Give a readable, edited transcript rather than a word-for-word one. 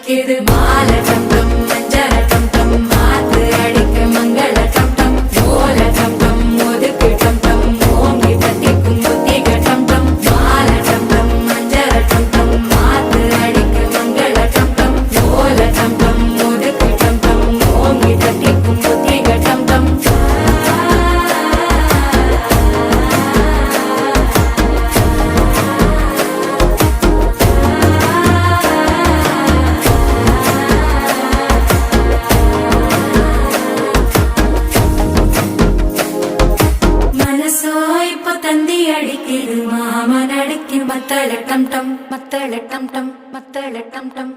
அடிக்குது மாலை டம் டம் மஞ்சள டம் டம் மாத்து அடிக்க மங்கள டம் டம் ஓல டம் டம் ஒதுக்கு டம் டம் ஓங்கி தட்டிக்கும் புத்திக டம் டம் மாலை டம் டம் மஞ்சள டம் டம் மாத்து அடிக்க மங்கள டம் டம் ஓல டம் டம் ஒதுக்கு டம் டம் ஓங்கி தட்டிக்கும் புத்திக டம் டம் தந்தி அடிக்குது மாமன் அடிக்கு மத்தள டம் டம் மத்தள டம் டம் மத்தள டம் டம்